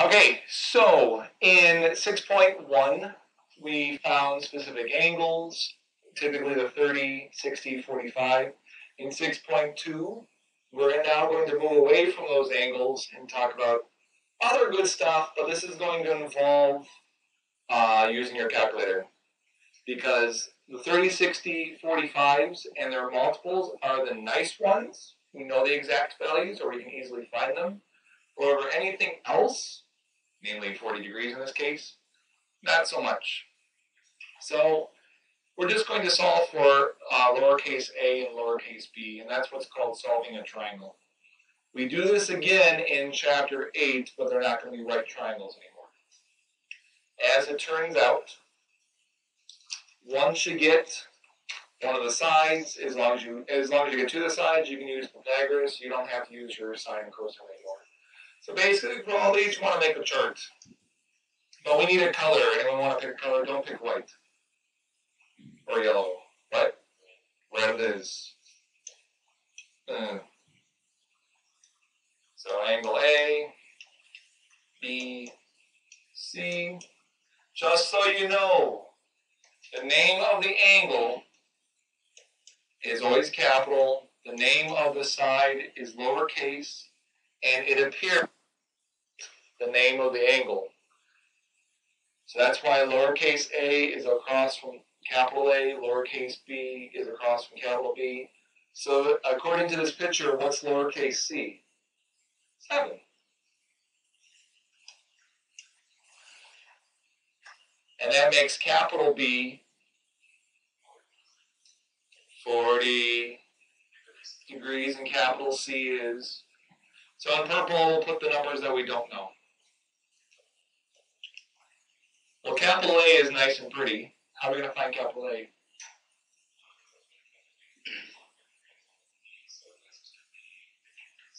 Okay, so in 6.1, we found specific angles, typically the 30, 60, 45. In 6.2, we're now going to move away from those angles and talk about other good stuff, but this is going to involve using your calculator, because the 30, 60, 45s and their multiples are the nice ones. We know the exact values, or we can easily find them. However, anything else, namely 40 degrees in this case, not so much. So we're just going to solve for lowercase a and lowercase b, and that's what's called solving a triangle. We do this again in chapter 8, but they're not going to be right triangles anymore. As it turns out, once you get one of the sides, as long as you get to the sides, you can use Pythagoras. You don't have to use your sine and cosine anymore. So basically, for all these, you want to make a chart. But we need a color. Anyone want to pick a color? Don't pick white. Or yellow. What? Red it is. So angle A, B, C. Just so you know, the name of the angle is always capital. The name of the side is lowercase. And it appears the name of the angle. So that's why lowercase a is across from capital A, lowercase b is across from capital B. So according to this picture, what's lowercase c? 7. And that makes capital B 40 degrees, and capital C is... So in purple, we'll put the numbers that we don't know. Well, capital A is nice and pretty. How are we going to find capital A?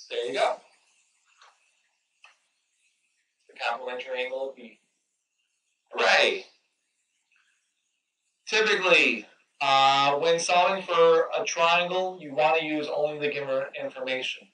There you go. The complementary angle of B. Hooray! Typically, when solving for a triangle, you want to use only the given information.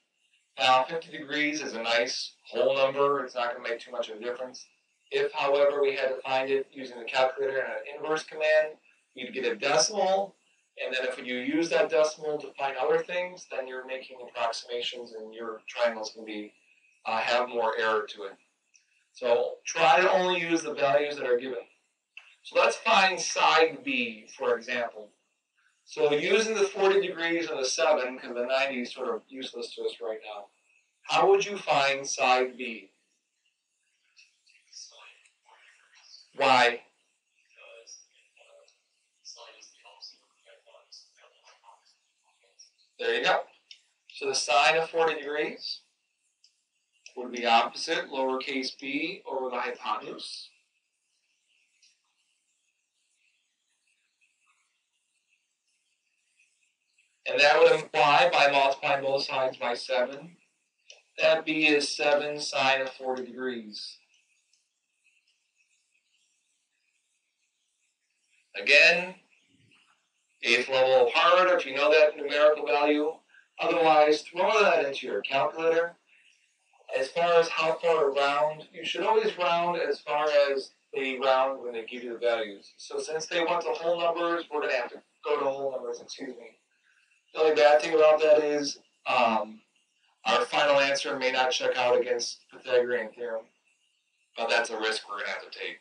Now, 50 degrees is a nice whole number. It's not going to make too much of a difference. If, however, we had to find it using the calculator and an inverse command, you'd get a decimal, and then if you use that decimal to find other things, then you're making approximations, and your triangle's going to be have more error to it. So try to only use the values that are given. So let's find side B, for example. So using the 40 degrees and the 7, because the 90 is sort of useless to us right now, how would you find side B? Why? There you go. So the sine of 40 degrees would be opposite lowercase b over the hypotenuse. And that would imply, by multiplying both sides by 7, that b is 7 sine of 40 degrees. Again, 8th level hard if you know that numerical value. Otherwise, throw that into your calculator. As far as how far to round, you should always round as far as they round when they give you the values. So since they want the whole numbers, we're going to have to go to whole numbers, excuse me. The only bad thing about that is our final answer may not check out against Pythagorean theorem, but that's a risk we're going to have to take.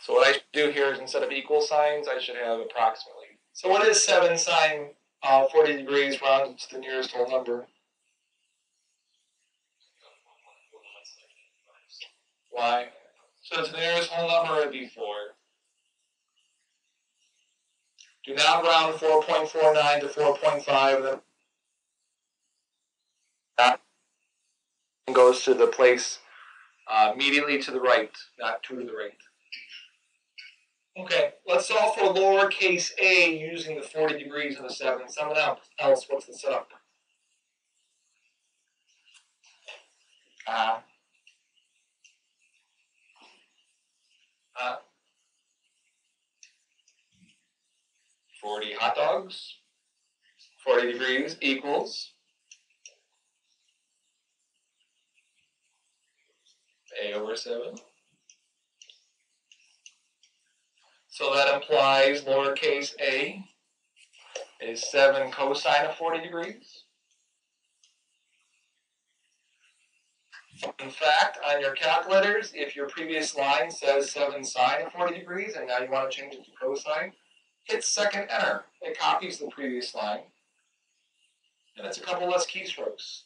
So what I should do here is, instead of equal signs, I should have approximately. So what is 7 sine 40 degrees rounded to the nearest whole number? Why? So to the nearest whole number, it would be 4. Do not round 4.49 to 4.5. That goes to the place immediately to the right, not to the right. Okay, let's solve for lowercase a using the 40 degrees and the 7. Someone else, what's the setup? 40 hot dogs, 40 degrees equals a over 7. So that implies lowercase a is 7 cosine of 40 degrees. In fact, on your calculators, if your previous line says 7 sine of 40 degrees and now you want to change it to cosine, hit second enter. It copies the previous line. And it's a couple less keystrokes.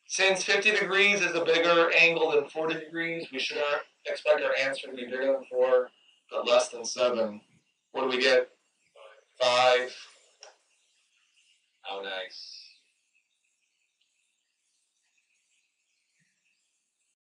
Since 50 degrees is a bigger angle than 40 degrees, we should expect our answer to be bigger than 4, but less than 7. What do we get? 5. How nice.